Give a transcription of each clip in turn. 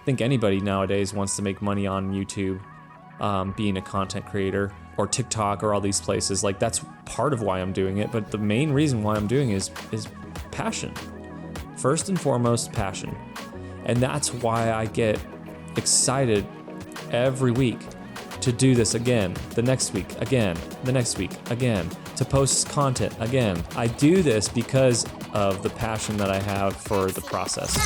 think anybody nowadays wants to make money on YouTube, being a content creator, or TikTok, or all these places. Like, that's part of why I'm doing it, but the main reason why I'm doing it is passion. First and foremost, passion. And that's why I get excited every week to do this again, the next week, again, the next week, again, to post content again. I do this because of the passion that I have for the process.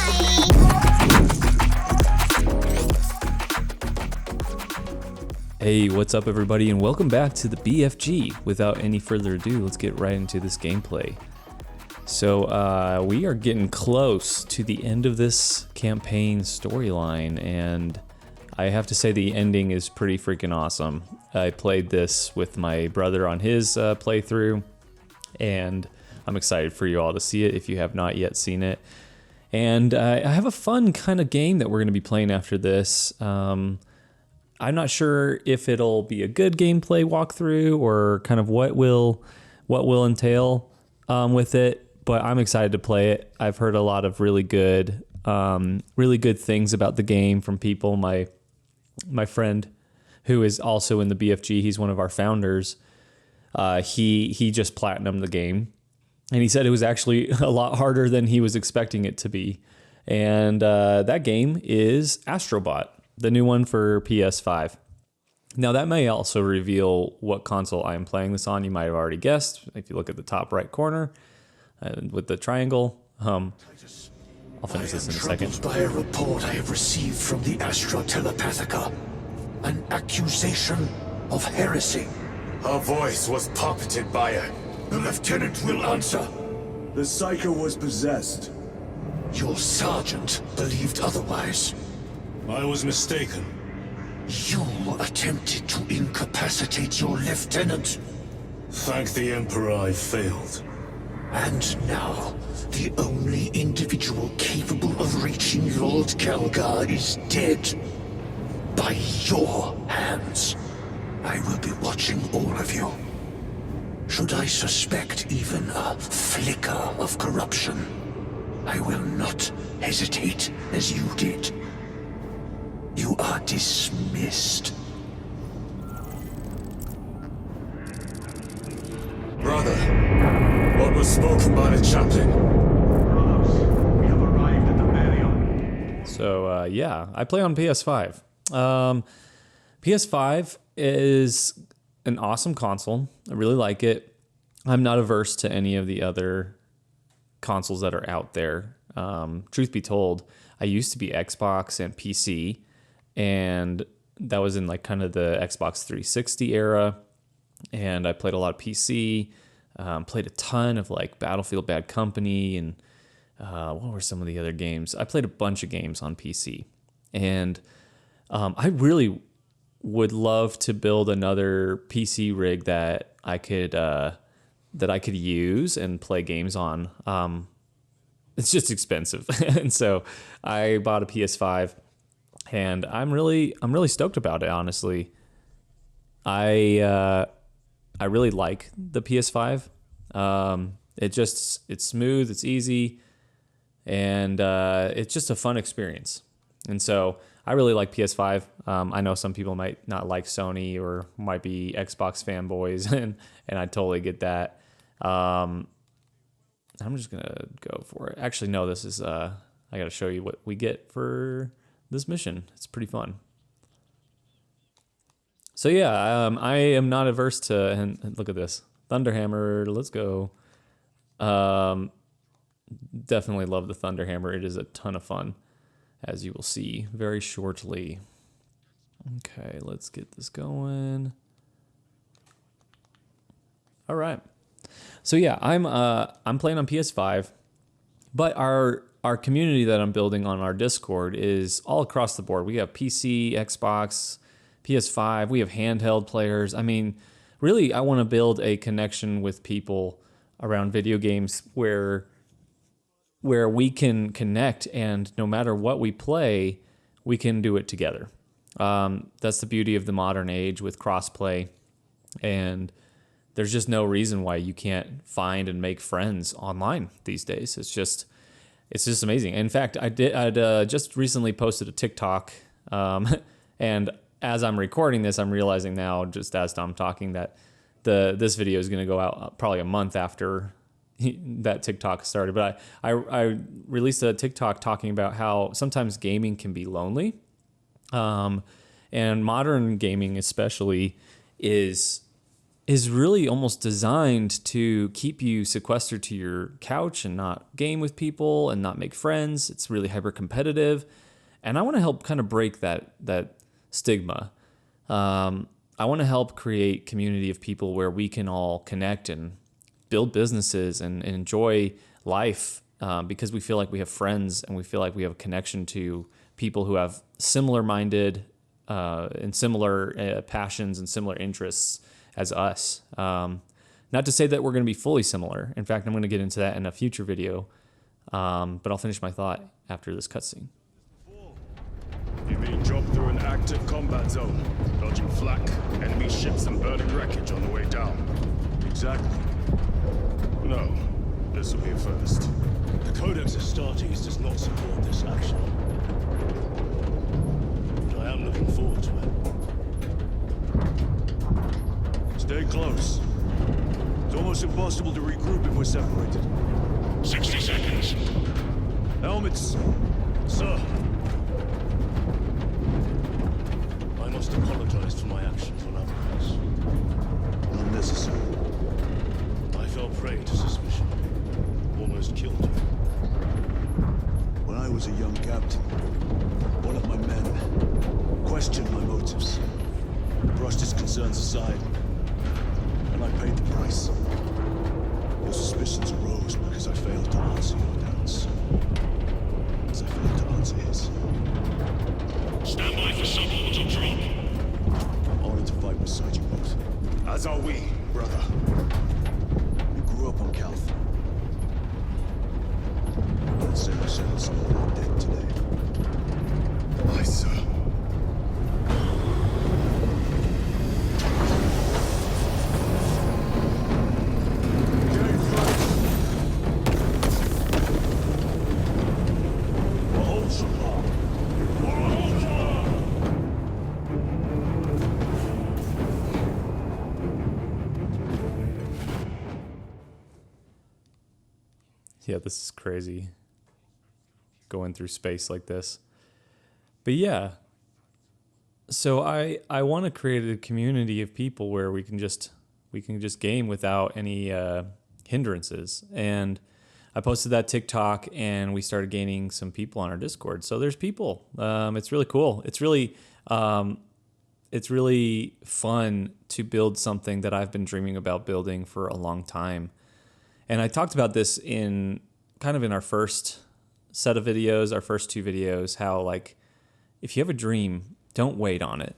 Hey, what's up everybody, and welcome back to the BFG. Without any further ado, let's get right into this gameplay. So we are getting close to the end of this campaign storyline, and I have to say the ending is pretty freaking awesome. I played this with my brother on his playthrough, and I'm excited for you all to see it if you have not yet seen it. And I have a fun kind of game that we're going to be playing after this. I'm not sure if it'll be a good gameplay walkthrough or kind of what will entail with it, but I'm excited to play it. I've heard a lot of really good things about the game from people. My friend, who is also in the BFG, he's one of our founders. He just platinumed the game, and he said it was actually a lot harder than he was expecting it to be. And that game is Astrobot, the new one for PS5. Now that may also reveal what console I am playing this on. You might have already guessed if you look at the top right corner with the triangle. I'll finish this in a second. By a report I have received from the Astra Telepathica, an accusation of heresy. Her voice was puppeted by her. The lieutenant will answer. The Psycho was possessed. Your sergeant believed otherwise. I was mistaken. You attempted to incapacitate your lieutenant. Thank the Emperor I failed. And now, the only individual capable of reaching Lord Kelgar is dead. By your hands. I will be watching all of you. Should I suspect even a flicker of corruption, I will not hesitate as you did. You are dismissed. Brother, what was spoken by the chaplain? We have arrived at the barrier. So yeah, I play on PS5. PS5 is an awesome console. I really like it. I'm not averse to any of the other consoles that are out there. Truth be told, I used to be Xbox and PC, and that was in like kind of the Xbox 360 era, and I played a lot of PC, played a ton of like Battlefield Bad Company, and what were some of the other games? I played a bunch of games on PC, and I really would love to build another PC rig that I could use and play games on. It's just expensive, and so I bought a PS5, and I'm really stoked about it. Honestly, I really like the PS5. It's smooth, it's easy, and it's just a fun experience. And so I really like PS5. I know some people might not like Sony or might be Xbox fanboys, and I totally get that. I'm just gonna go for it. Actually, no, this is I gotta show you what we get for this mission. It's pretty fun. So yeah, I am not averse to, and look at this, Thunderhammer, let's go. Definitely love the Thunderhammer. It is a ton of fun, as you will see very shortly. Okay, let's get this going. All right. So yeah, I'm playing on PS5, but our community that I'm building on our Discord is all across the board. We have PC, Xbox, PS5, we have handheld players. I mean, really, I want to build a connection with people around video games where we can connect, and no matter what we play, we can do it together. That's the beauty of the modern age with crossplay, and there's just no reason why you can't find and make friends online these days. It's just it's just amazing. In fact, I'd just recently posted a TikTok, and as I'm recording this, I'm realizing now, just as I'm talking, that this video is going to go out probably a month after that TikTok started. But I released a TikTok talking about how sometimes gaming can be lonely, and modern gaming especially is really almost designed to keep you sequestered to your couch and not game with people and not make friends. It's really hyper competitive. And I want to help kind of break that stigma. I want to help create community of people where we can all connect and build businesses and enjoy life, because we feel like we have friends and we feel like we have a connection to people who have similar minded and similar passions and similar interests as us. Not to say that we're going to be fully similar. In fact, I'm going to get into that in a future video, but I'll finish my thought after this cutscene. You mean drop through an active combat zone, dodging flak, enemy ships and burning wreckage on the way down? Exactly. No, this will be a first. The Codex Astartes does not support this action. But I am looking forward to it. Stay close. It's almost impossible to regroup if we're separated. 60 seconds. Helmets! Sir! I must apologize for my actions on other guys. Unnecessary. I fell prey to suspicion. Almost killed you. When I was a young captain, one of my men questioned my motives, brushed his concerns aside, and I paid the price. Your suspicions arose because I failed to answer your doubts, as I failed to answer his. Stand by for suborbital drop. Honored to fight beside you both. As are we, brother. You grew up on Calth. Let's say I settled some of our debt today. Aye, sir. Yeah, this is crazy, going through space like this. But yeah, so I want to create a community of people where we can just game without any hindrances. And I posted that TikTok, and we started gaining some people on our Discord. So there's people. It's really cool. It's really fun to build something that I've been dreaming about building for a long time. And I talked about this in our first set of videos, our first two videos, how like, if you have a dream, don't wait on it.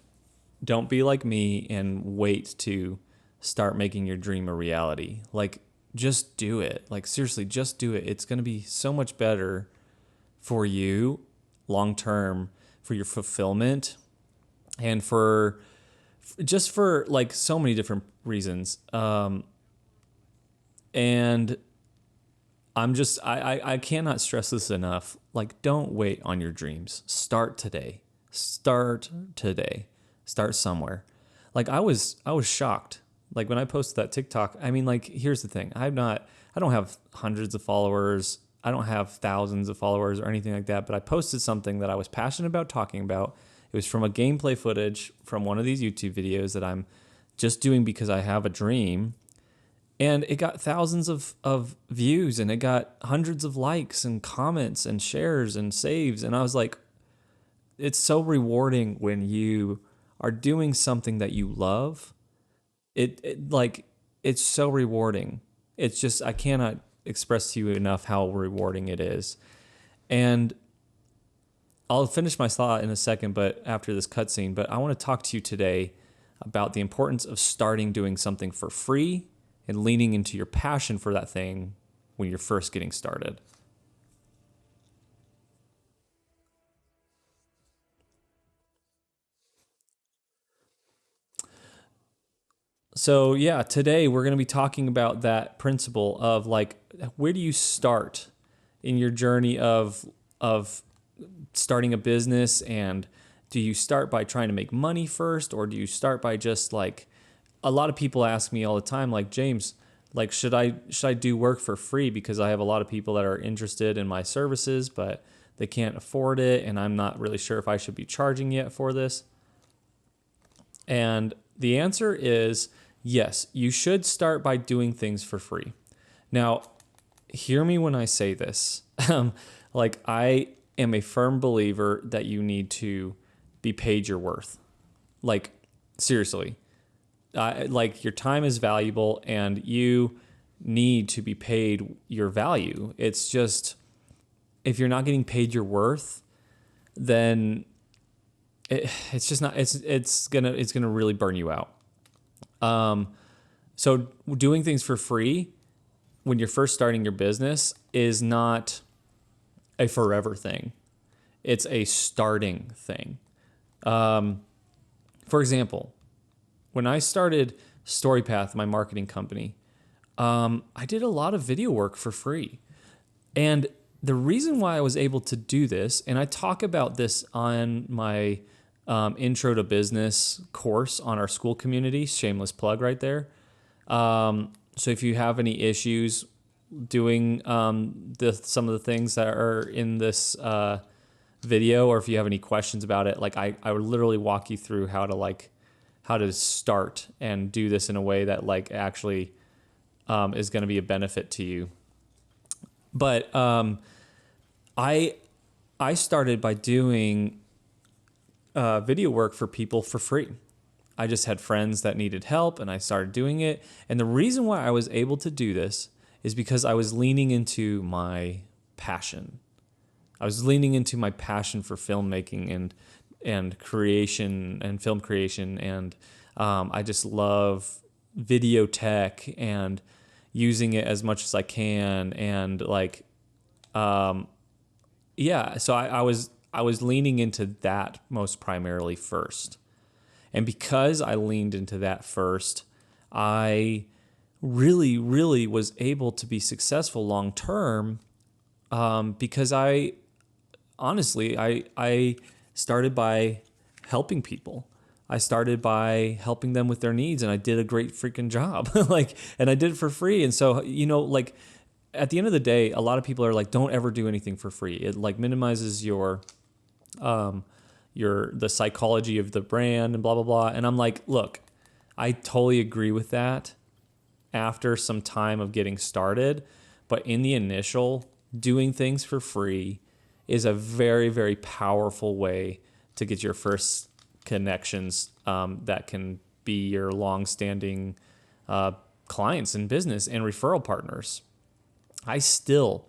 Don't be like me and wait to start making your dream a reality. Like, just do it. Like, seriously, just do it. It's going to be so much better for you long term, for your fulfillment, and for like so many different reasons. And I cannot stress this enough. Like, don't wait on your dreams. Start today. Start today. Start somewhere. Like, I was shocked. Like, when I posted that TikTok, I mean, like, here's the thing. I don't have hundreds of followers. I don't have thousands of followers or anything like that, but I posted something that I was passionate about talking about. It was from a gameplay footage from one of these YouTube videos that I'm just doing because I have a dream. And it got thousands of views, and it got hundreds of likes and comments and shares and saves. And I was like, it's so rewarding when you are doing something that you love. It's so rewarding. It's just, I cannot express to you enough how rewarding it is. And I'll finish my thought in a second, but after this cutscene, but I want to talk to you today about the importance of starting doing something for free and leaning into your passion for that thing when you're first getting started. So yeah, today we're going to be talking about that principle of like, where do you start in your journey of starting a business, and do you start by trying to make money first, or do you start by just like, a lot of people ask me all the time, like, James, like, should I do work for free, because I have a lot of people that are interested in my services but they can't afford it, and I'm not really sure if I should be charging yet for this. And the answer is yes, you should start by doing things for free. Now, hear me when I say this. Like, I am a firm believer that you need to be paid your worth. Like, seriously. Like, your time is valuable and you need to be paid your value. It's just, if you're not getting paid your worth, then it's just not, it's gonna really burn you out. So doing things for free when you're first starting your business is not a forever thing. It's a starting thing. For example, when I started StoryPath, my marketing company, I did a lot of video work for free. And the reason why I was able to do this, and I talk about this on my Intro to Business course on our school community, shameless plug right there. So if you have any issues doing some of the things that are in this video, or if you have any questions about it, like I would literally walk you through how to start and do this in a way that like actually is going to be a benefit to you. But I started by doing video work for people for free. I just had friends that needed help and I started doing it. And the reason why I was able to do this is because I was leaning into my passion. I was leaning into my passion for filmmaking and creation and film creation. And I just love video tech and using it as much as I can. And like, yeah, so I was leaning into that most primarily first. And because I leaned into that first, I really, really was able to be successful long term, because I started by helping people. I started by helping them with their needs, and I did a great freaking job. And I did it for free. And so, like, at the end of the day, a lot of people are like, don't ever do anything for free. It like minimizes the psychology of the brand and blah, blah, blah. And I'm like, look, I totally agree with that after some time of getting started. But in the initial, doing things for free is a very, very powerful way to get your first connections that can be your long-standing clients in business and referral partners. I still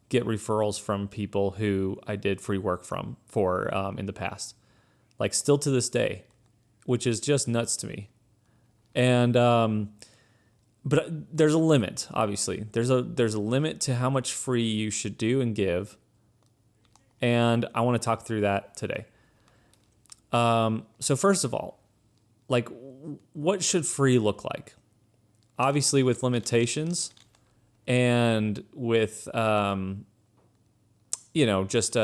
get referrals from people who I did free work for in the past, like still to this day, which is just nuts to me. And but there's a limit. Obviously, there's a limit to how much free you should do and give, and I want to talk through that today. So first of all, like, what should free look like? Obviously, with limitations. And with, just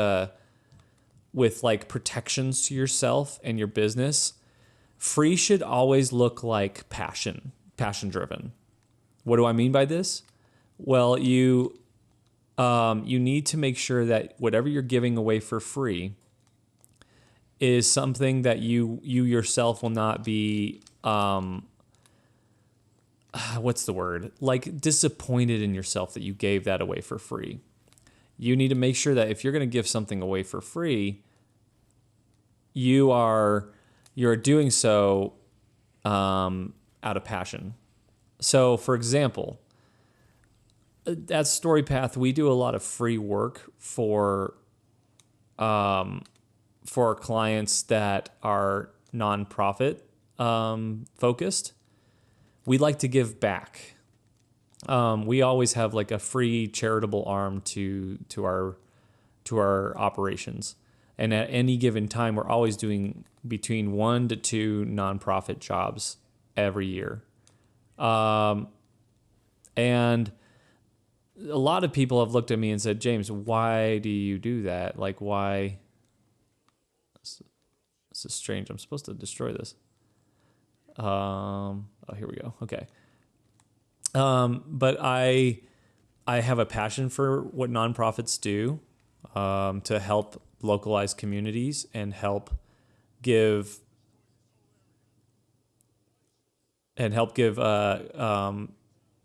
with like protections to yourself and your business, free should always look like passion driven. What do I mean by this? Well, you need to make sure that whatever you're giving away for free is something that you yourself will not be, what's the word? Like, disappointed in yourself that you gave that away for free. You need to make sure that if you're going to give something away for free, you're doing so out of passion. So, for example, at StoryPath, we do a lot of free work for clients that are nonprofit focused. We like to give back. We always have like a free charitable arm to our operations. And at any given time, we're always doing between 1 to 2 nonprofit jobs every year. And a lot of people have looked at me and said, James, why do you do that? Like, why? This is strange. I'm supposed to destroy this. Oh, here we go. Okay. But I have a passion for what nonprofits do, to help localize communities and help give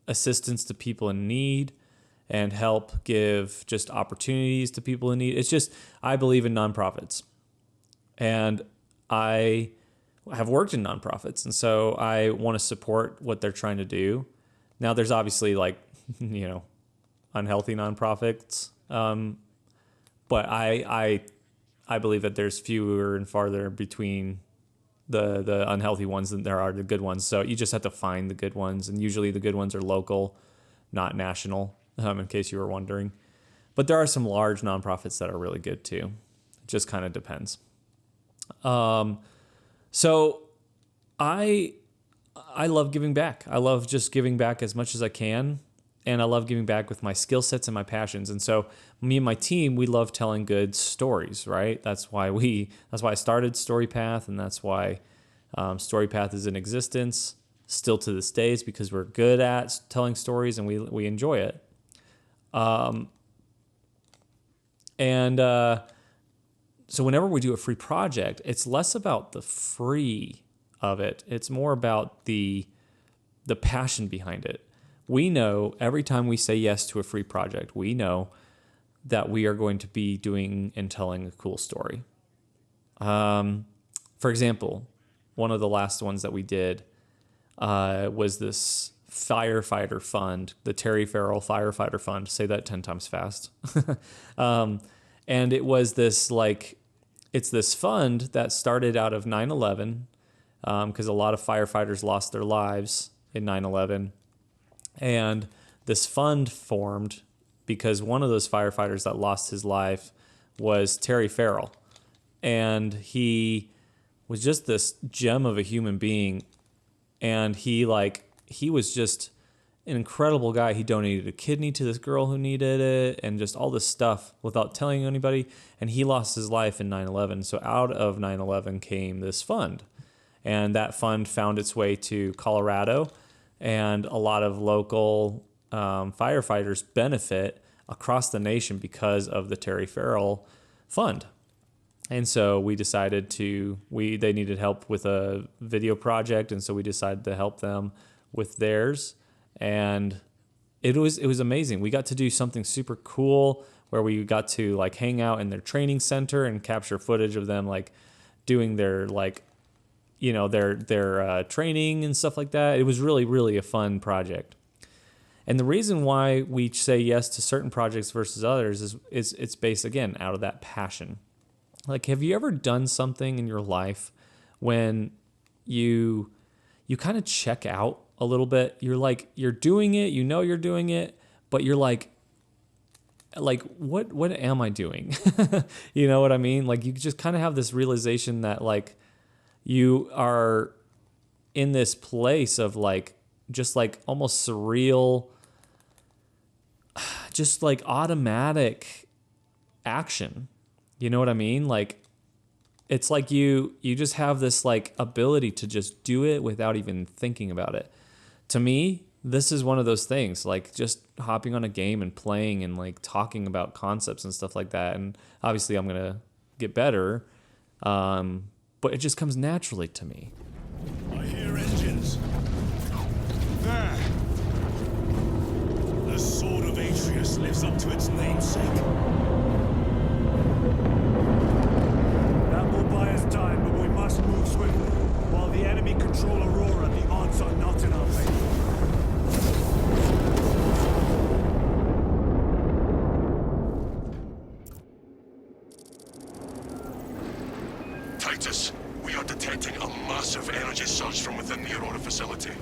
assistance to people in need and help give just opportunities to people in need. It's just, I believe in nonprofits, and I have worked in nonprofits, and so I want to support what they're trying to do. Now, there's obviously like, unhealthy nonprofits, but I believe that there's fewer and farther between the unhealthy ones than there are the good ones. So you just have to find the good ones, and usually the good ones are local, not national, in case you were wondering. But there are some large nonprofits that are really good too. It just kind of depends. So I love giving back. I love just giving back as much as I can. And I love giving back with my skill sets and my passions. And so me and my team, we love telling good stories, right? That's why I started StoryPath, and that's why StoryPath is in existence still to this day, is because we're good at telling stories and we enjoy it. So whenever we do a free project, it's less about the free of it. It's more about the passion behind it. We know every time we say yes to a free project, we know that we are going to be doing and telling a cool story. For example, one of the last ones that we did was this firefighter fund, the Terry Farrell Firefighter Fund. Say that 10 times fast. And it was this it's this fund that started out of 9/11, because a lot of firefighters lost their lives in 9/11. And this fund formed because one of those firefighters that lost his life was Terry Farrell. And he was just this gem of a human being. And he was just an incredible guy. He donated a kidney to this girl who needed it and just all this stuff without telling anybody. And he lost his life in 9/11. So out of 9/11 came this fund. And that fund found its way to Colorado. And a lot of local firefighters benefit across the nation because of the Terry Farrell Fund. And so we decided they needed help with a video project, and so we decided to help them with theirs. And it was amazing. We got to do something super cool where we got to hang out in their training center and capture footage of them doing their their training and stuff like that. It was really, really a fun project. And the reason why we say yes to certain projects versus others is it's based, again, out of that passion. Have you ever done something in your life when you kind of check out a little bit? You're doing it, you're doing it, but you're what am I doing? You know what I mean? You just kind of have this realization that you are in this place of just almost surreal, just automatic action. You know what I mean? It's you just have this ability to just do it without even thinking about it. To me, this is one of those things, just hopping on a game and playing and talking about concepts and stuff like that. And obviously I'm going to get better. But it just comes naturally to me. I hear engines. There. The Sword of Atreus lives up to its namesake. That will buy us time, but we must move swiftly. While the enemy control Aurora, the odds are not in our favor. Titus, we are detecting a massive energy surge from within the Aurora facility.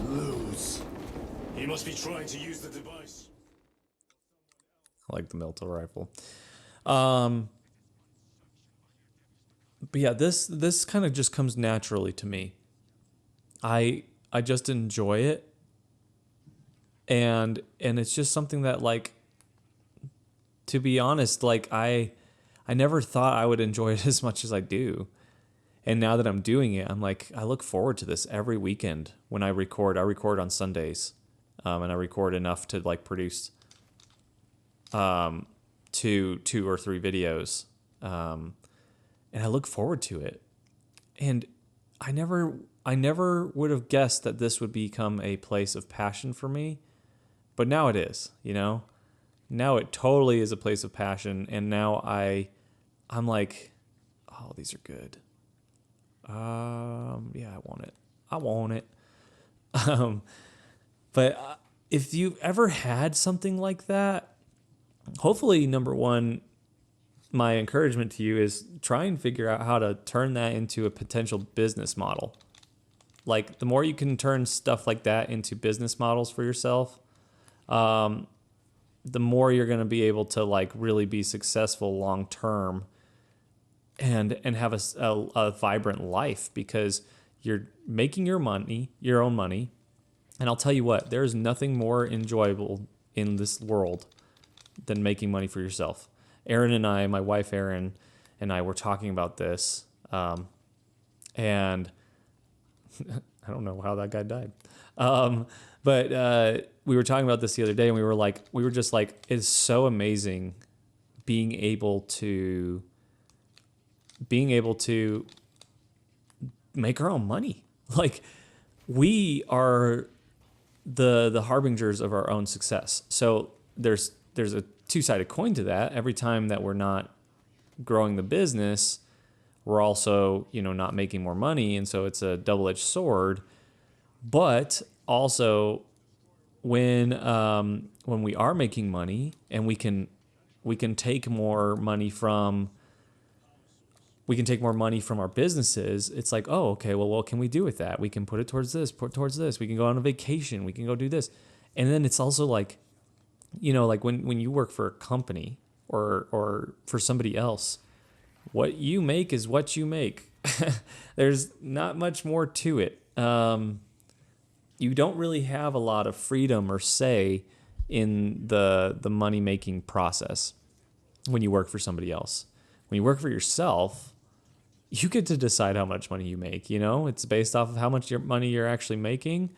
Lose. He must be trying to use the device. I like the Milto rifle. But yeah, this kind of just comes naturally to me. I just enjoy it. and it's just something that, like, to be honest, like I never thought I would enjoy it as much as I do. And now that I'm doing it, I'm like, I look forward to this every weekend when I record. I record on Sundays, and I record enough to like produce two or three videos, and I look forward to it. And I never would have guessed that this would become a place of passion for me, but now it is. You know, now it totally is a place of passion, and now I'm like, oh, these are good. Yeah, I want it. But if you've ever had something like that, hopefully, number one, my encouragement to you is try and figure out how to turn that into a potential business model. Like, the more you can turn stuff like that into business models for yourself, the more you're going to be able to like really be successful long term and have a vibrant life, because you're making your own money. And I'll tell you what, there's nothing more enjoyable in this world than making money for yourself. Erin and I, my wife Erin and I, were talking about this, and I don't know how that guy died. But we were talking about this the other day, and we were just like, it's so amazing being able to make our own money. Like, we are the harbingers of our own success. So there's a two-sided coin to that. Every time that we're not growing the business, we're also, not making more money, and so it's a double-edged sword. But also, when we are making money and we can take more money from our businesses, it's like, oh, okay, well, what can we do with that? We can put it towards this. We can go on a vacation. We can go do this. And then it's also like, like when you work for a company or for somebody else, what you make is what you make. There's not much more to it. You don't really have a lot of freedom or say in the money-making process when you work for somebody else. When you work for yourself, you get to decide how much money you make. It's based off of how much money you're actually making,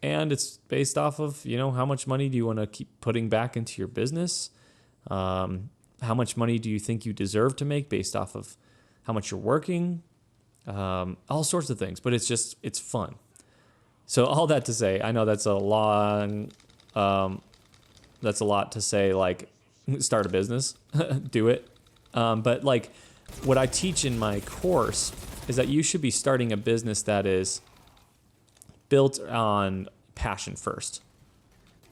and it's based off of, how much money do you want to keep putting back into your business? How much money do you think you deserve to make based off of how much you're working? All sorts of things, but it's fun. So all that to say, I know that's a lot to say, like, start a business, do it. But like, what I teach in my course is that you should be starting a business that is built on passion first.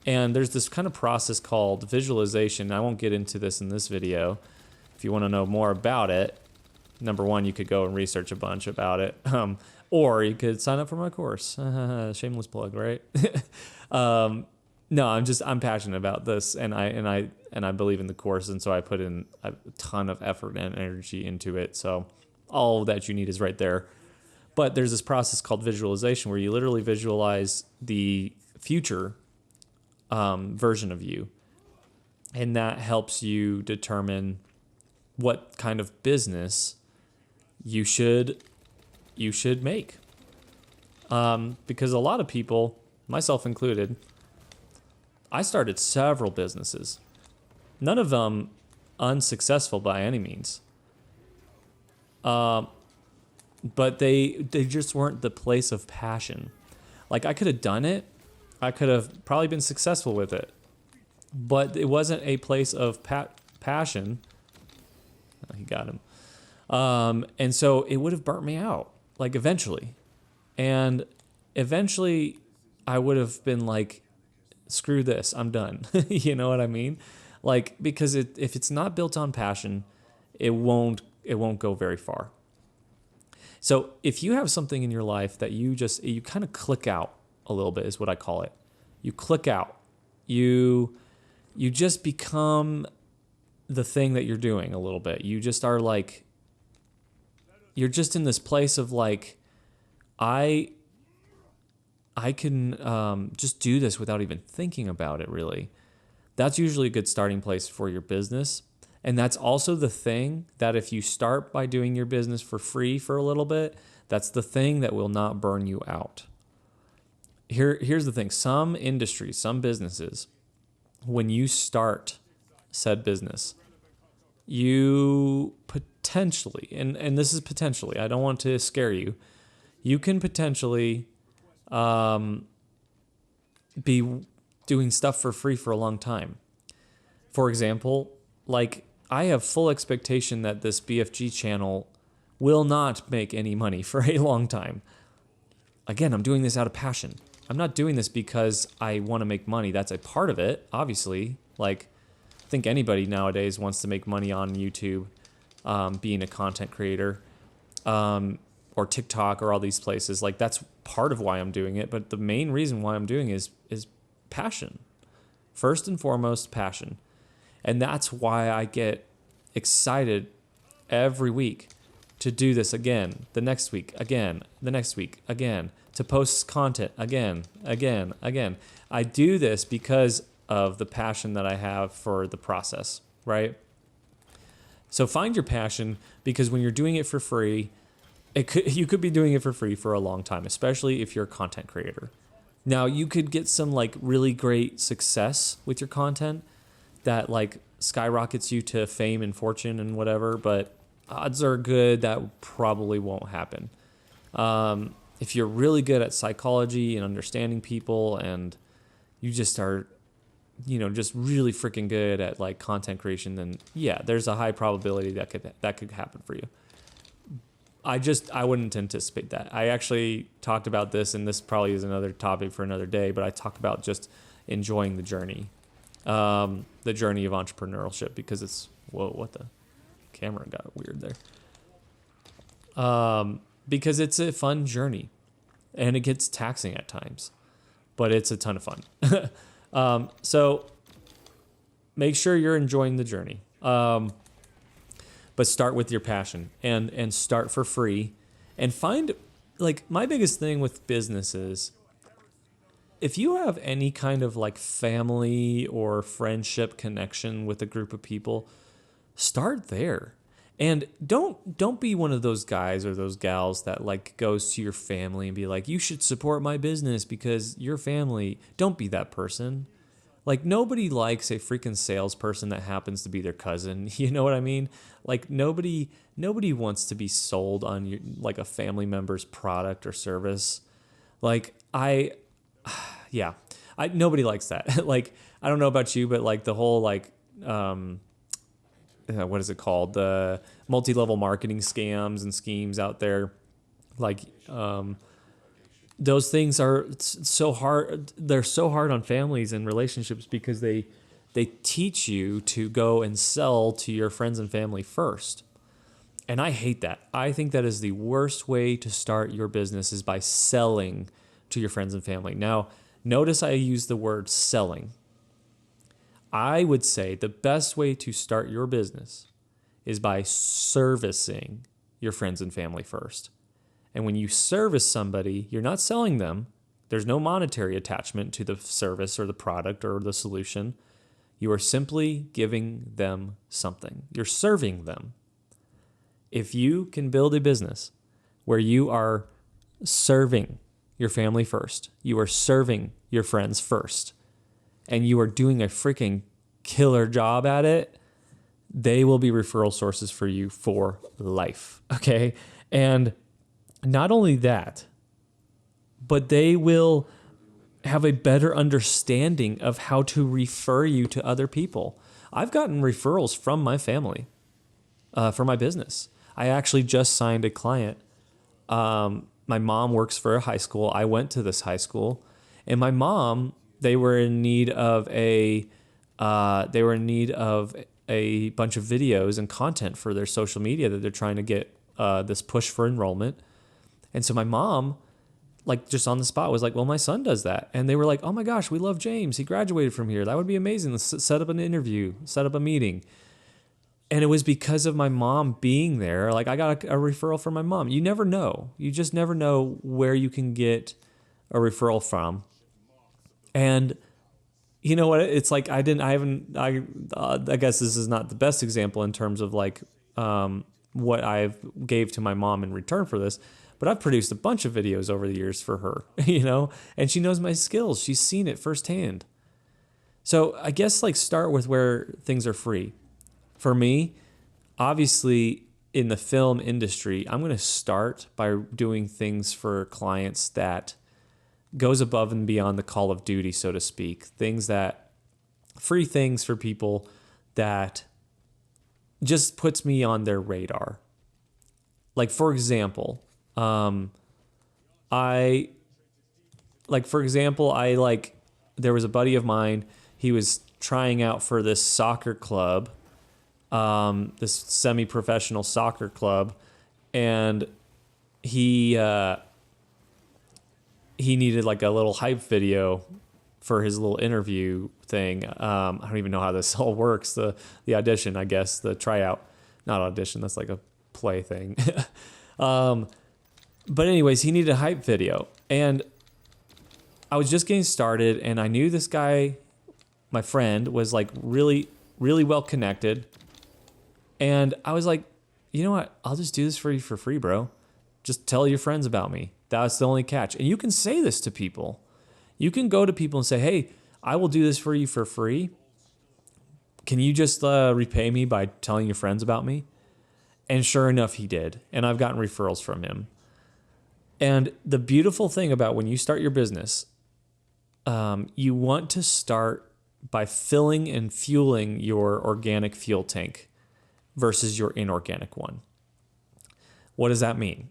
And there's this kind of process called visualization. I won't get into this in this video. If you want to know more about it, number one, you could go and research a bunch about it. Or you could sign up for my course. Shameless plug, right? No, I'm passionate about this, and I believe in the course, and so I put in a ton of effort and energy into it. So all that you need is right there. But there's this process called visualization, where you literally visualize the future version of you, and that helps you determine what kind of business you should make. Because a lot of people, myself included, I started several businesses, none of them unsuccessful by any means. But they just weren't the place of passion. Like, I could have done it. I could have probably been successful with it, but it wasn't a place of passion. Oh, he got him. And so it would have burnt me out, like, eventually. And eventually I would have been like, screw this, I'm done. You know what I mean? Like, because if it's not built on passion, it won't go very far. So if you have something in your life that you kind of click out a little bit, is what I call it. You click out. You just become the thing that you're doing a little bit. You just are like, you're just in this place of like, I I can just do this without even thinking about it, really. That's usually a good starting place for your business. And that's also the thing that if you start by doing your business for free for a little bit, that's the thing that will not burn you out. Here's the thing. Some industries, some businesses, when you start said business, you potentially, and this is potentially, I don't want to scare you, you can potentially be doing stuff for free for a long time. For example, like I have full expectation that this BFG channel will not make any money for a long time. Again, I'm doing this out of passion. I'm not doing this because I want to make money. That's a part of it, obviously. Like, I think anybody nowadays wants to make money on YouTube, being a content creator, or TikTok or all these places. Like, that's part of why I'm doing it. But the main reason why I'm doing it is passion. First and foremost, passion. And that's why I get excited every week to do this again, the next week, again, the next week, again, to post content again. I do this because of the passion that I have for the process, right? So find your passion, because when you're doing it for free, you could be doing it for free for a long time, especially if you're a content creator. Now, you could get some like really great success with your content that like skyrockets you to fame and fortune and whatever, but odds are good that probably won't happen. If you're really good at psychology and understanding people, and you just are, just really freaking good at like content creation, then yeah, there's a high probability that could happen for you. I wouldn't anticipate that. I actually talked about this, and this probably is another topic for another day, but I talk about just enjoying the journey of entrepreneurship, because it's, whoa, what the camera got weird there. Because it's a fun journey, and it gets taxing at times, but it's a ton of fun. So make sure you're enjoying the journey. But start with your passion, and start for free, and find, like, my biggest thing with business is, if you have any kind of like family or friendship connection with a group of people, start there. And don't be one of those guys or those gals that like goes to your family and be like, you should support my business because you're family. Don't be that person. Like, nobody likes a freaking salesperson that happens to be their cousin. You know what I mean? Like, nobody wants to be sold on your, like, a family member's product or service. Like, nobody likes that. Like, I don't know about you, but like the whole like, what is it called? The multi-level marketing scams and schemes out there. Like, those things are so hard. They're so hard on families and relationships, because they teach you to go and sell to your friends and family first. And I hate that. I think that is the worst way to start your business, is by selling to your friends and family. Now, notice I use the word selling. I would say the best way to start your business is by servicing your friends and family first. And when you service somebody, you're not selling them. There's no monetary attachment to the service or the product or the solution. You are simply giving them something. You're serving them. If you can build a business where you are serving your family first, you are serving your friends first, and you are doing a freaking killer job at it, they will be referral sources for you for life, okay? And not only that, but they will have a better understanding of how to refer you to other people. I've gotten referrals from my family for my business. I actually just signed a client. My mom works for a high school. I went to this high school, and my mom, they were in need of a bunch of videos and content for their social media that they're trying to get this push for enrollment. And so my mom, like, just on the spot was like, well, my son does that. And they were like, oh my gosh, we love James. He graduated from here. That would be amazing. Let's set up an interview, set up a meeting. And it was because of my mom being there. Like, I got a referral from my mom. You never know. You just never know where you can get a referral from. And you know what? It's like I guess this is not the best example in terms of like what I've gave to my mom in return for this, but I've produced a bunch of videos over the years for her, and she knows my skills. She's seen it firsthand. So I guess like start with where things are free. For me, obviously in the film industry, I'm going to start by doing things for clients that goes above and beyond the call of duty, so to speak. Free things for people that just puts me on their radar. Like, for example, there was a buddy of mine, he was trying out for this soccer club, this semi-professional soccer club, and he needed like a little hype video for his little interview thing. I don't even know how this all works. The audition, I guess, the tryout, not audition. That's like a play thing. But anyways, he needed a hype video, and I was just getting started, and I knew this guy, my friend, was like really, really well connected. And I was like, you know what? I'll just do this for you for free, bro. Just tell your friends about me. That's the only catch. And you can say this to people. You can go to people and say, hey, I will do this for you for free. Can you just repay me by telling your friends about me? And sure enough, he did. And I've gotten referrals from him. And the beautiful thing about when you start your business, you want to start by filling and fueling your organic fuel tank versus your inorganic one. What does that mean?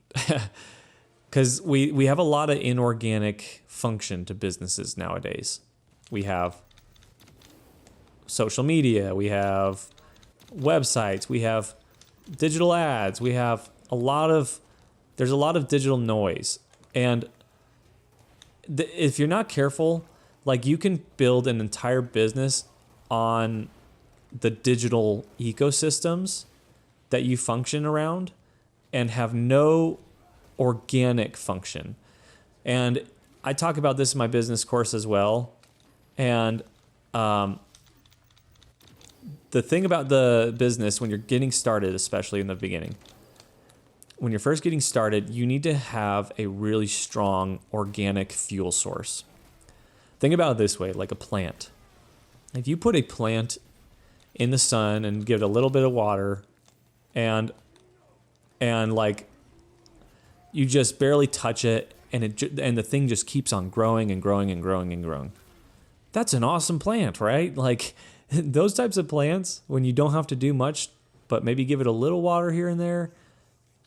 Because we have a lot of inorganic function to businesses nowadays. We have social media, we have websites, we have digital ads, we have there's a lot of digital noise. And if you're not careful, like you can build an entire business on the digital ecosystems that you function around and have no organic function. And I talk about this in my business course as well. And the thing about the business when you're getting started, especially in the beginning, when you're first getting started, you need to have a really strong organic fuel source. Think about it this way, like a plant. If you put a plant in the sun and give it a little bit of water and like you just barely touch it and the thing just keeps on growing and growing and growing and growing. That's an awesome plant, right? Like those types of plants, when you don't have to do much, but maybe give it a little water here and there,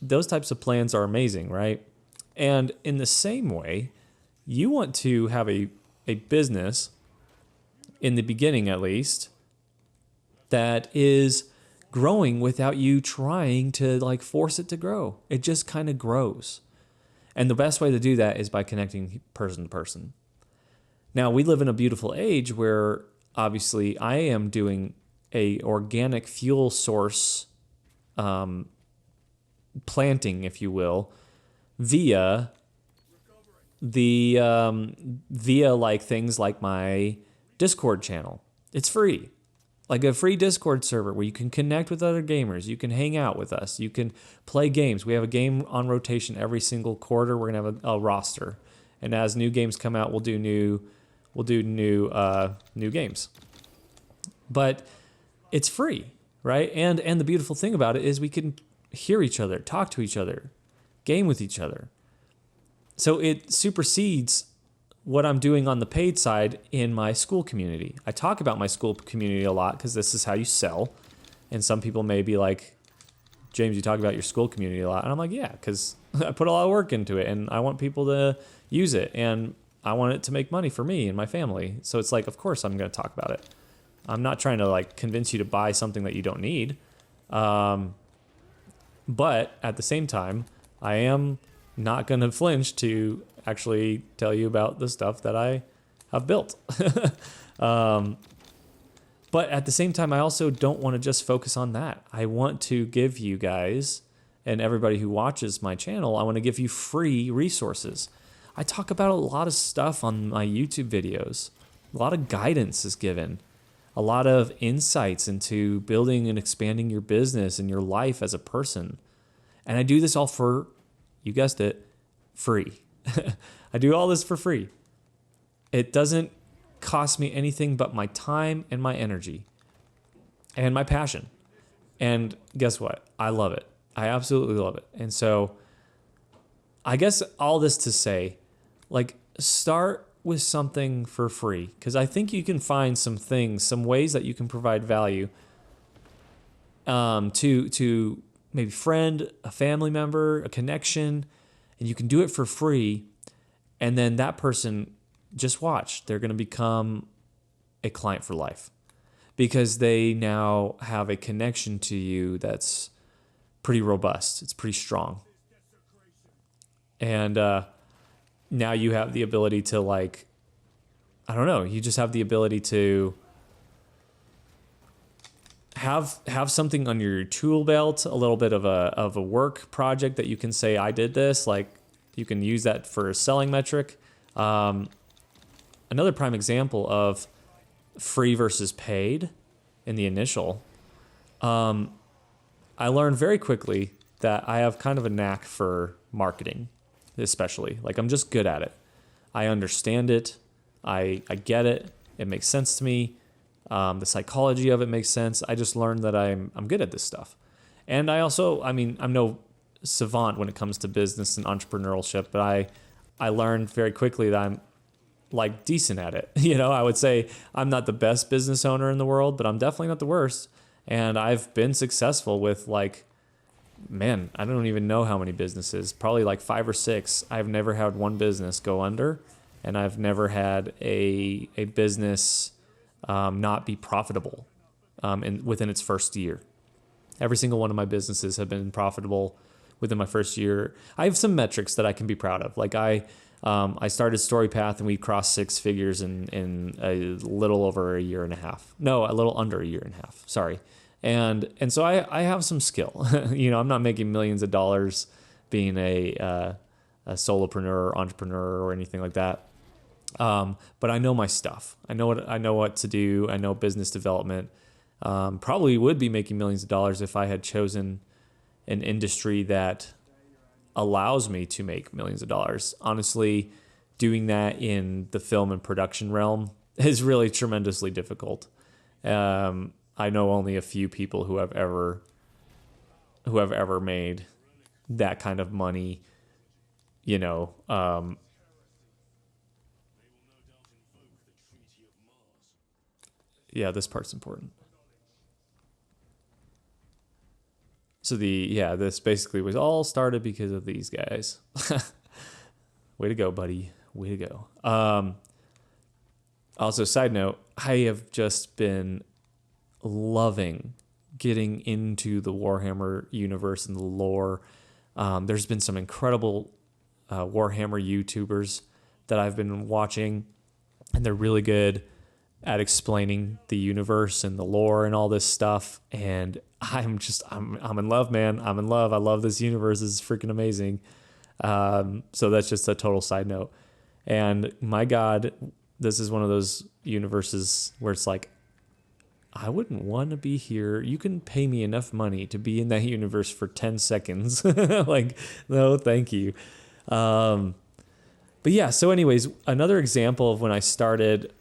those types of plants are amazing, right? And in the same way, you want to have a business, in the beginning at least, that is growing without you trying to like force it to grow. It just kind of grows. And the best way to do that is by connecting person to person. Now, we live in a beautiful age where obviously I am doing a organic fuel source planting, if you will, via like things like my Discord channel. It's free. Like a free Discord server where you can connect with other gamers. You can hang out with us. You can play games. We have a game on rotation every single quarter. We're gonna have a roster, and as new games come out, we'll do new games. But it's free, right? And the beautiful thing about it is we can hear each other, talk to each other, game with each other. So it supersedes what I'm doing on the paid side in my school community. I talk about my school community a lot because this is how you sell. And some people may be like, James, you talk about your school community a lot. And I'm like, yeah, because I put a lot of work into it and I want people to use it. And I want it to make money for me and my family. So it's like, of course I'm going to talk about it. I'm not trying to like convince you to buy something that you don't need. But at the same time, I am not going to flinch to actually tell you about the stuff that I have built. But at the same time, I also don't want to just focus on that. I want to give you guys and everybody who watches my channel, I want to give you free resources. I talk about a lot of stuff on my YouTube videos. A lot of guidance is given. A lot of insights into building and expanding your business and your life as a person. And I do this all for, you guessed it, free. I do all this for free. It doesn't cost me anything but my time and my energy and my passion. And guess what? I love it. I absolutely love it. And so I guess all this to say, like, start with something for free, because I think you can find some things, some ways that you can provide value to maybe friend, a family member, a connection, and you can do it for free. And then that person, just watch, they're going to become a client for life because they now have a connection to you that's pretty robust. It's pretty strong. And now you have the ability to, like, I don't know, you just have the ability to have something on your tool belt, a little bit of a work project that you can say, I did this. Like, you can use that for a selling metric. Another prime example of free versus paid in the initial, I learned very quickly that I have kind of a knack for marketing, especially. Like, I'm just good at it. I understand it. I get it. It makes sense to me. The psychology of it makes sense. I just learned that I'm good at this stuff. And I also, I mean, I'm no savant when it comes to business and entrepreneurship, but I learned very quickly that I'm, like, decent at it. You know, I would say I'm not the best business owner in the world, but I'm definitely not the worst. And I've been successful with, like, man, I don't even know how many businesses, probably like 5 or 6. I've never had one business go under, and I've never had a business not be profitable within its first year. Every single one of my businesses have been profitable within my first year. I have some metrics that I can be proud of. Like, I started StoryPath and we crossed 6 figures in a little over a year and a half. No, a little under a year and a half. Sorry. And so I have some skill. You know, I'm not making millions of dollars being a solopreneur or entrepreneur or anything like that. But I know my stuff. I know what to do. I know business development. Probably would be making millions of dollars if I had chosen an industry that allows me to make millions of dollars. Honestly, doing that in the film and production realm is really tremendously difficult. I know only a few people who have ever made that kind of money, you know. Yeah, this part's important. So this basically was all started because of these guys. Way to go, buddy. Way to go. Also, side note, I have just been loving getting into the Warhammer universe and the lore. There's been some incredible Warhammer YouTubers that I've been watching, and they're really good at explaining the universe and the lore and all this stuff. And I'm in love, man. I'm in love. I love this universe. It's freaking amazing. So that's just a total side note. And my God, this is one of those universes where it's like, I wouldn't want to be here. You can pay me enough money to be in that universe for 10 seconds. Like, no, thank you. But yeah, so anyways, another example of when I started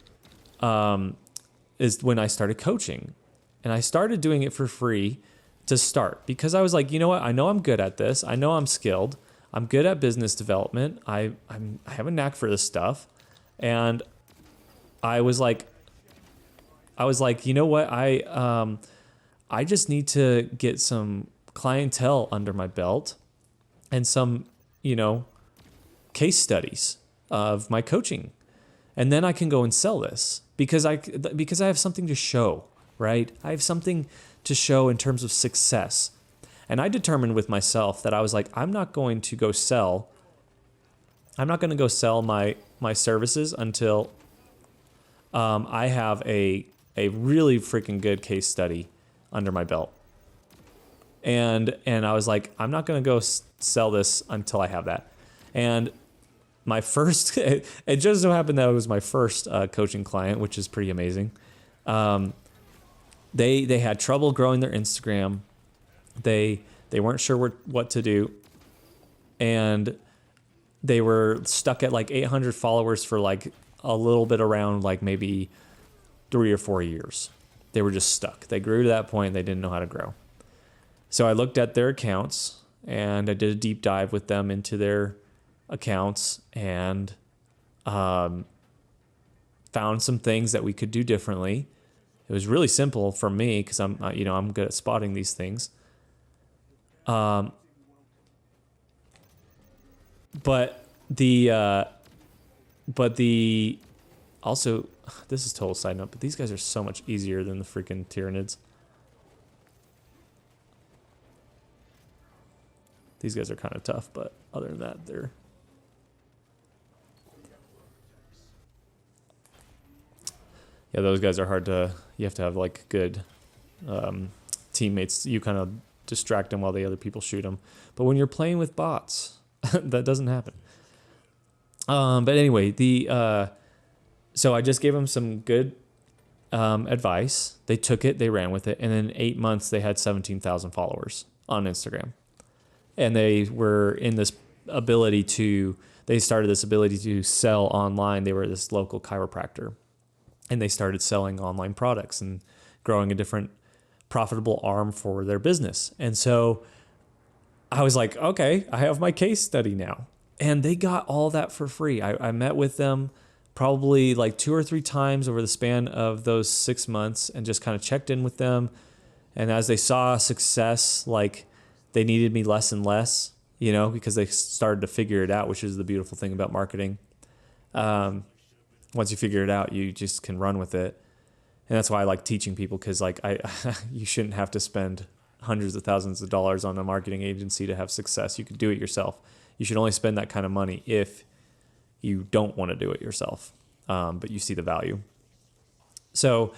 is when I started coaching. And I started doing it for free to start because I was like, you know what? I know I'm good at this. I know I'm skilled. I'm good at business development. I have a knack for this stuff. And I was like, you know what? I just need to get some clientele under my belt and some, you know, case studies of my coaching. And then I can go and sell this because I have something to show, right? I have something to show in terms of success. And I determined with myself that I was like, I'm not going to go sell my services until I have a really freaking good case study under my belt. And I was like, I'm not going to go sell this until I have that. And my first, it just so happened that it was my first coaching client, which is pretty amazing. They had trouble growing their Instagram. They weren't sure what to do, and they were stuck at like 800 followers for like a little bit around like maybe 3 or 4 years. They were just stuck. They grew to that point. They didn't know how to grow. So I looked at their accounts and I did a deep dive with them into their accounts and found some things that we could do differently. It was really simple for me because I'm good at spotting these things. But the also, this is total side note, but these guys are so much easier than the freaking Tyranids. These guys are kind of tough, but other than that, they're... Yeah, those guys are hard to... You have to have, like, good teammates. You kind of distract them while the other people shoot them. But when you're playing with bots, that doesn't happen. But anyway, so I just gave them some good advice. They took it, they ran with it, and in 8 months they had 17,000 followers on Instagram. And they were in this ability to, they started this ability to sell online. They were this local chiropractor, and they started selling online products and growing a different profitable arm for their business. And so I was like, okay, I have my case study now. And they got all that for free. I met with them probably like 2 or 3 times over the span of those 6 months and just kind of checked in with them. And as they saw success, like they needed me less and less, because they started to figure it out, which is the beautiful thing about marketing. Once you figure it out, you just can run with it. And that's why I like teaching people, because like you shouldn't have to spend hundreds of thousands of dollars on a marketing agency to have success. You can do it yourself. You should only spend that kind of money if you don't want to do it yourself, but you see the value. So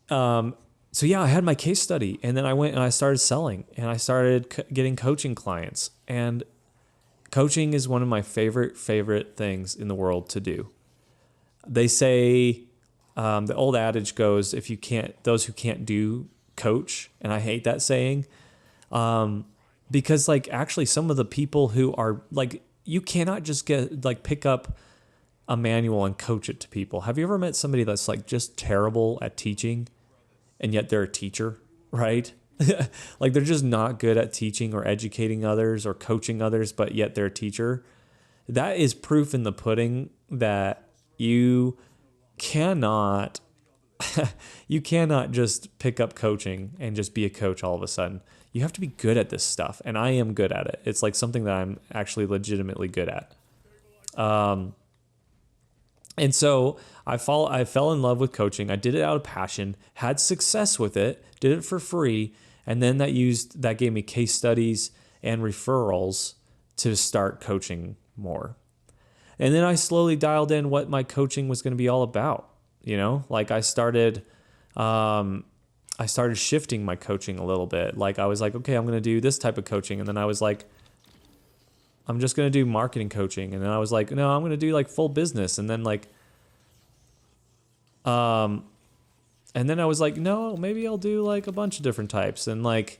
yeah, I had my case study, and then I went and I started selling, and I started getting coaching clients. And coaching is one of my favorite things in the world to do. They say, the old adage goes, those who can't do coach. And I hate that saying, because like actually some of the people who are like, you cannot just pick up a manual and coach it to people. Have you ever met somebody that's like just terrible at teaching and yet they're a teacher, right? Like they're just not good at teaching or educating others or coaching others, but yet they're a teacher. That is proof in the pudding that you cannot just pick up coaching and just be a coach all of a sudden. You have to be good at this stuff, and I am good at it. It's like something that I'm actually legitimately good at. And so I fell in love with coaching. I did it out of passion, had success with it, did it for free, and then that gave me case studies and referrals to start coaching more. And then I slowly dialed in what my coaching was going to be all about. Like I started shifting my coaching a little bit. Like I was like, okay, I'm going to do this type of coaching. And then I was like, I'm just going to do marketing coaching. And then I was like, no, I'm going to do like full business. And then and then I was like, no, maybe I'll do like a bunch of different types. And like,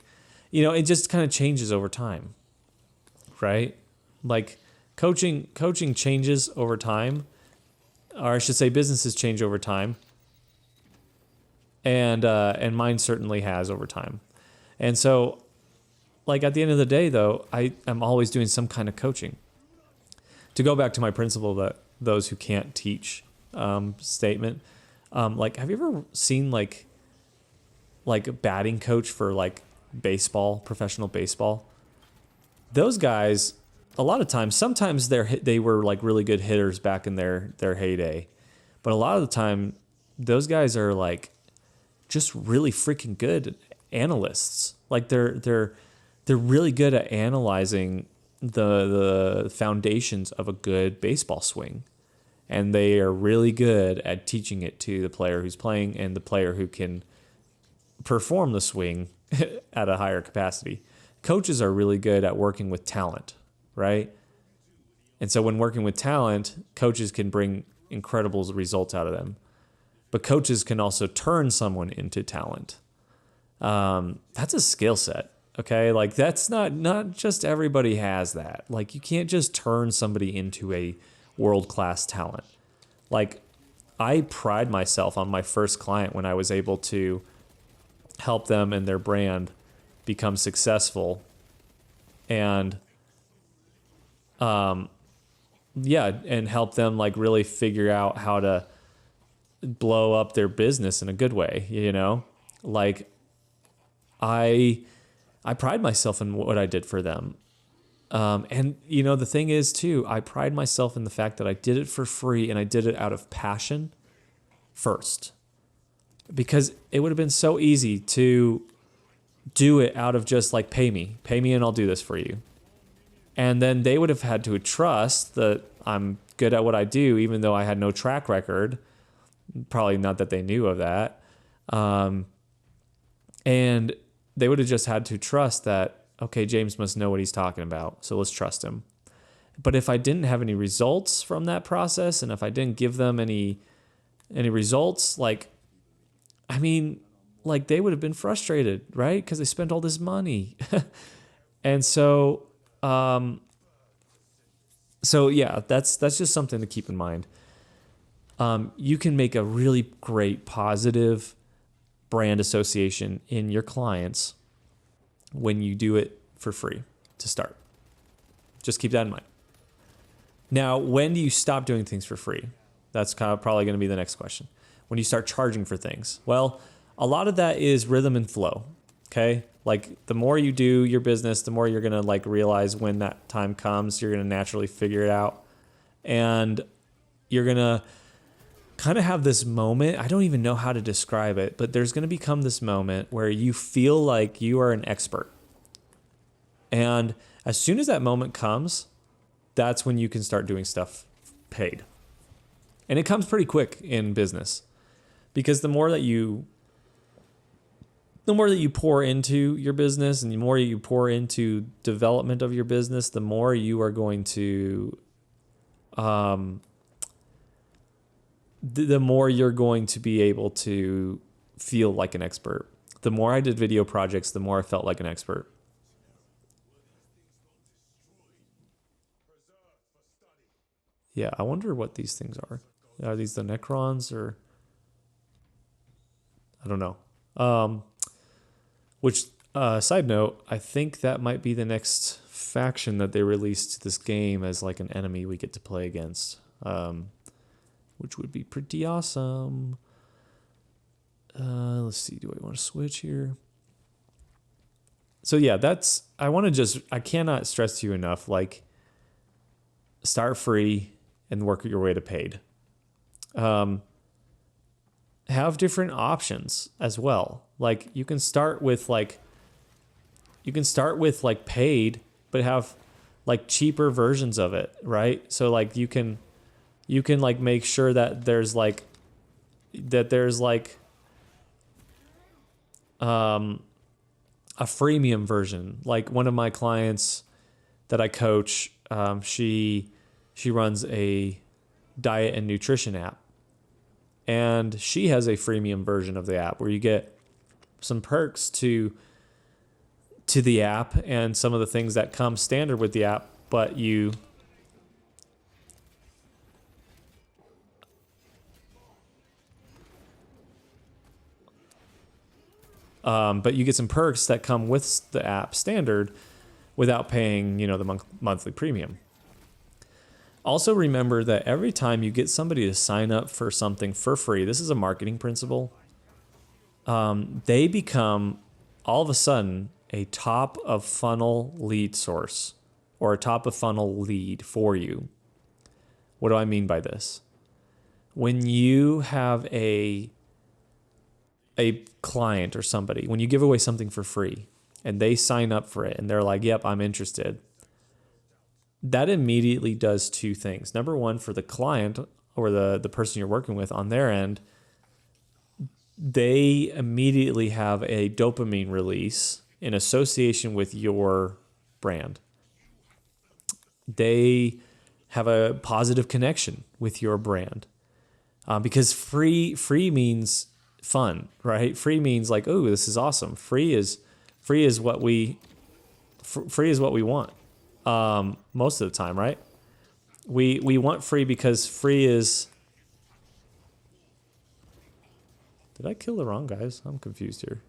it just kind of changes over time, right? Like coaching changes over time, or I should say businesses change over time. And mine certainly has over time. And so like at the end of the day though, I'm always doing some kind of coaching. To go back to my principle that those who can't teach statement, like have you ever seen like a batting coach for like baseball, professional baseball? Those guys, a lot of times, sometimes they were like really good hitters back in their heyday, but a lot of the time those guys are like just really freaking good analysts. Like they're really good at analyzing the foundations of a good baseball swing, and they are really good at teaching it to the player who's playing and the player who can perform the swing at a higher capacity. Coaches are really good at working with talent, right? And so when working with talent, coaches can bring incredible results out of them. But coaches can also turn someone into talent. That's a skill set. Okay. Like that's not just everybody has that. Like you can't just turn somebody into a world-class talent. Like I pride myself on my first client when I was able to help them and their brand become successful. And, and help them like really figure out how to blow up their business in a good way, you know? Like I pride myself in what I did for them. And you know, the thing is too, I pride myself in the fact that I did it for free and I did it out of passion first, because it would have been so easy to do it out of just like, pay me and I'll do this for you. And then they would have had to trust that I'm good at what I do, even though I had no track record. Probably not that they knew of that. And they would have just had to trust that, okay, James must know what he's talking about, so let's trust him. But if I didn't have any results from that process, and if I didn't give them any results, like, I mean, like they would have been frustrated, right? Because they spent all this money. And so yeah, that's just something to keep in mind. You can make a really great positive brand association in your clients when you do it for free to start. Just keep that in mind. Now, when do you stop doing things for free? That's kind of probably going to be the next question. When you start charging for things. Well, a lot of that is rhythm and flow. Okay. Like the more you do your business, the more you're going to like realize when that time comes, you're going to naturally figure it out. And you're going to kind of have this moment. I don't even know how to describe it, but there's going to become this moment where you feel like you are an expert. And as soon as that moment comes, that's when you can start doing stuff paid. And it comes pretty quick in business, because the more that you pour into your business and the more you pour into development of your business, the more you are going to, the more you're going to be able to feel like an expert. The more I did video projects, the more I felt like an expert. Yeah, I wonder what these things are. Are these the Necrons or? I don't know. Which, side note, I think that might be the next faction that they released to this game as like an enemy we get to play against. Which would be pretty awesome. Let's see, do I want to switch here? So yeah, I cannot stress to you enough, like, start free and work your way to paid. Have different options as well. Like you can start with paid, but have like cheaper versions of it, right? So like you can like make sure that there's a freemium version. Like one of my clients that I coach, she runs a diet and nutrition app. And she has a freemium version of the app where you get some perks to the app and some of the things that come standard with the app, but you get some perks that come with the app standard without paying, the monthly premium. Also remember that every time you get somebody to sign up for something for free, this is a marketing principle, they become all of a sudden a top of funnel lead source or a top of funnel lead for you. What do I mean by this? When you have a client or somebody, when you give away something for free and they sign up for it and they're like, yep, I'm interested, that immediately does two things. Number one, for the client or the person you're working with on their end, they immediately have a dopamine release in association with your brand. They have a positive connection with your brand. Because free means fun, right? Free means like, oh, this is awesome. Free is what we want. Most of the time, right? We want free because free is. Did I kill the wrong guys? I'm confused here.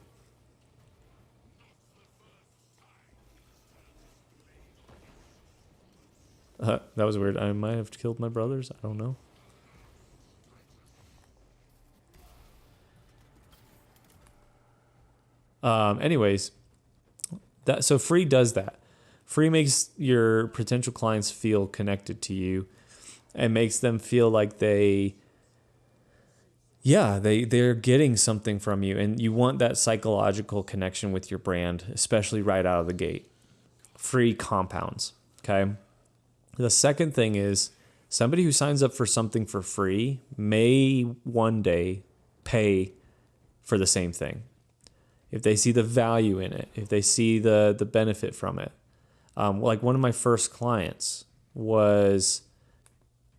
That was weird. I might have killed my brothers. I don't know. Anyways, so free does that. Free makes your potential clients feel connected to you, and makes them feel like they're getting something from you, and you want that psychological connection with your brand, especially right out of the gate. Free compounds. Okay. The second thing is somebody who signs up for something for free may one day pay for the same thing. If they see the value in it, if they see the benefit from it. Like one of my first clients was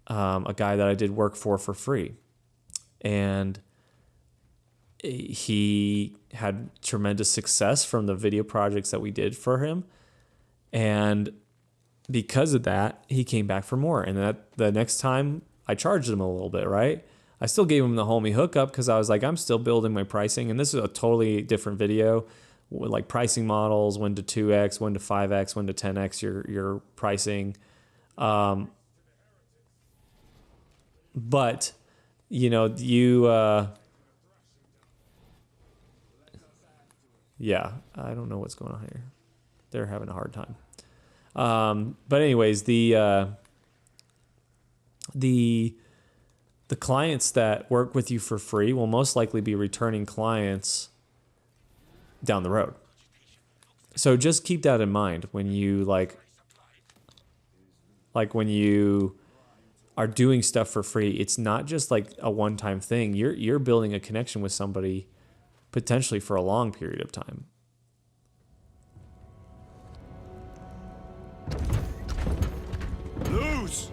a guy that I did work for free. And he had tremendous success from the video projects that we did for him. And because of that, he came back for more. And the next time I charged him a little bit, right? I still gave him the homie hookup because I was like, I'm still building my pricing. And this is a totally different video, like pricing models, when to 2x, when to 5x, when to 10x your pricing. But, you know, yeah, I don't know what's going on here. They're having a hard time. But anyways, the clients that work with you for free will most likely be returning clients down the road. So just keep that in mind when you like when you are doing stuff for free. It's not just like a one-time thing. You're building a connection with somebody potentially for a long period of time. Lose!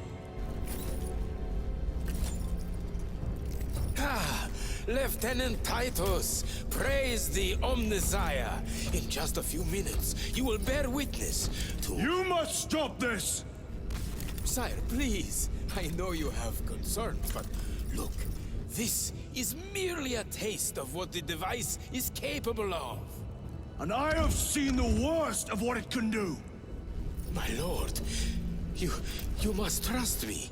Lieutenant Titus, praise the Omnissiah. In just a few minutes, you will bear witness to... You must stop this! Sire, please. I know you have concerns, but look, this is merely a taste of what the device is capable of. And I have seen the worst of what it can do. My lord, you must trust me.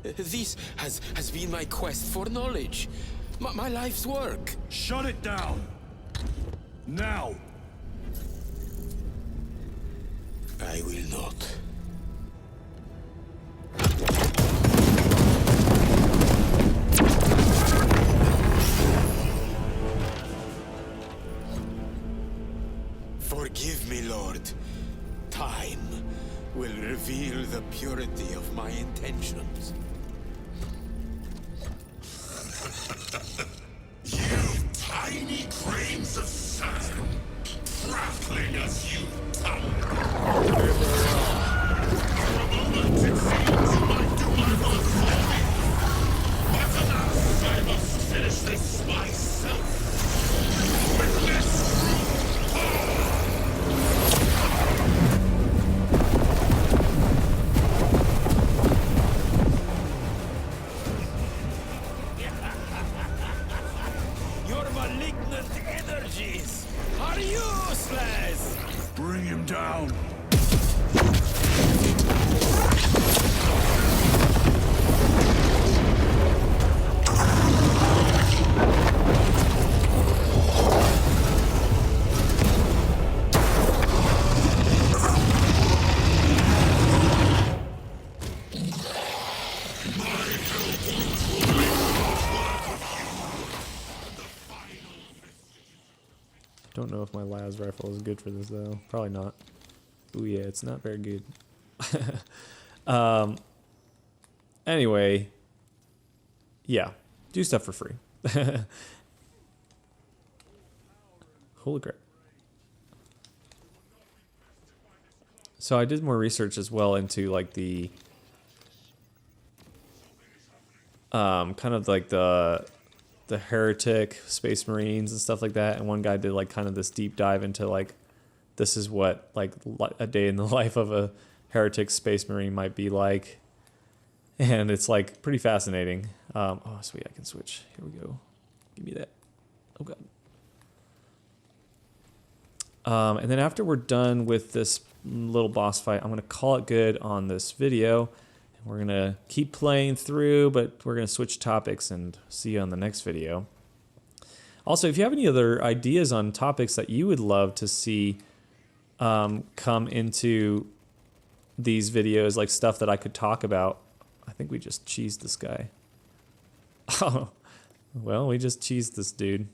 This has been my quest for knowledge. My life's work. Shut it down. Now. I will not. Forgive me, Lord. Time will reveal the purity of my intentions. You tiny grains of sand, prattling as you tumble. For a moment it seems you might do my work for me. But alas, I must finish this myself. With this brute power. Your malignant energies are useless! Bring him down. Don't know if my las rifle is good for this though. Probably not. Ooh yeah, it's not very good. Anyway, yeah, do stuff for free. Holy crap. So I did more research as well into like the kind of like the heretic Space Marines and stuff like that. And one guy did like kind of this deep dive into like, this is what like a day in the life of a heretic Space Marine might be like. And it's like pretty fascinating. Oh, sweet, I can switch. Here we go. Give me that. Oh, God. And then after we're done with this little boss fight, I'm going to call it good on this video. We're going to keep playing through, but we're going to switch topics and see you on the next video. Also, if you have any other ideas on topics that you would love to see come into these videos, like stuff that I could talk about. I think we just cheesed this guy. Oh, well, we just cheesed this dude.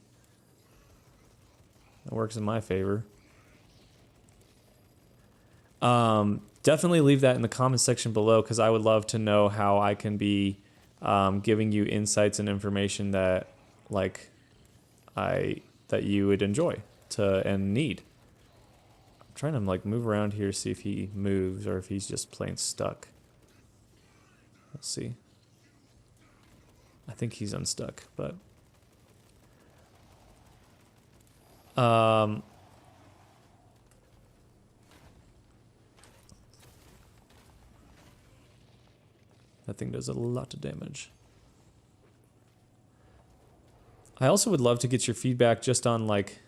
That works in my favor. Definitely leave that in the comment section below, because I would love to know how I can be giving you insights and information that like that you would enjoy and need. I'm trying to like move around here, see if he moves or if he's just plain stuck. Let's see. I think he's unstuck, but that thing does a lot of damage. I also would love to get your feedback just on like,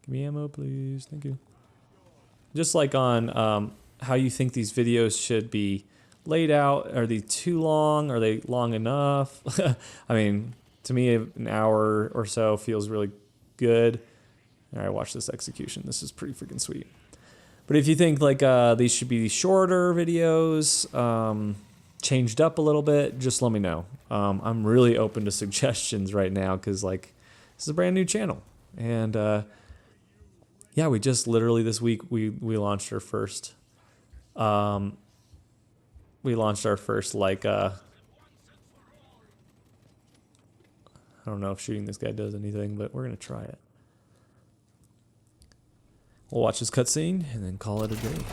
give me ammo please, thank you. Just like on how you think these videos should be laid out. Are they too long? Are they long enough? I mean, to me, an hour or so feels really good. All right, watch this execution. This is pretty freaking sweet. But if you think like these should be shorter videos, changed up a little bit, just let me know. I'm really open to suggestions right now because like this is a brand new channel. And yeah, we just literally this week we launched our first like I don't know if shooting this guy does anything, but we're gonna try it. We'll watch this cutscene and then call it a day.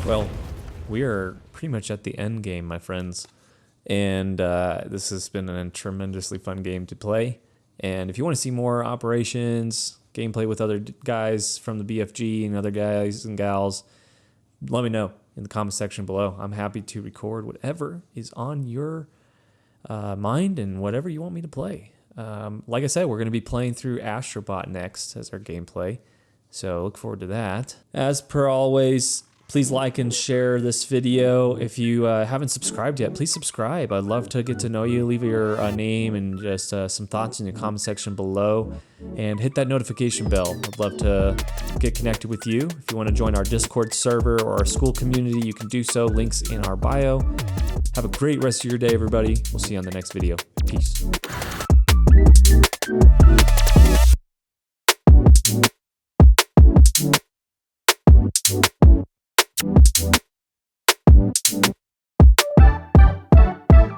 Well, we are pretty much at the end game, my friends. And this has been a tremendously fun game to play. And if you want to see more operations, gameplay with other guys from the BFG and other guys and gals, let me know in the comment section below. I'm happy to record whatever is on your mind and whatever you want me to play. Like I said, we're going to be playing through Astrobot next as our gameplay. So look forward to that. As per always, please like and share this video. If you haven't subscribed yet, please subscribe. I'd love to get to know you. Leave your name and just some thoughts in the comment section below. And hit that notification bell. I'd love to get connected with you. If you want to join our Discord server or our school community, you can do so. Links in our bio. Have a great rest of your day, everybody. We'll see you on the next video. Peace.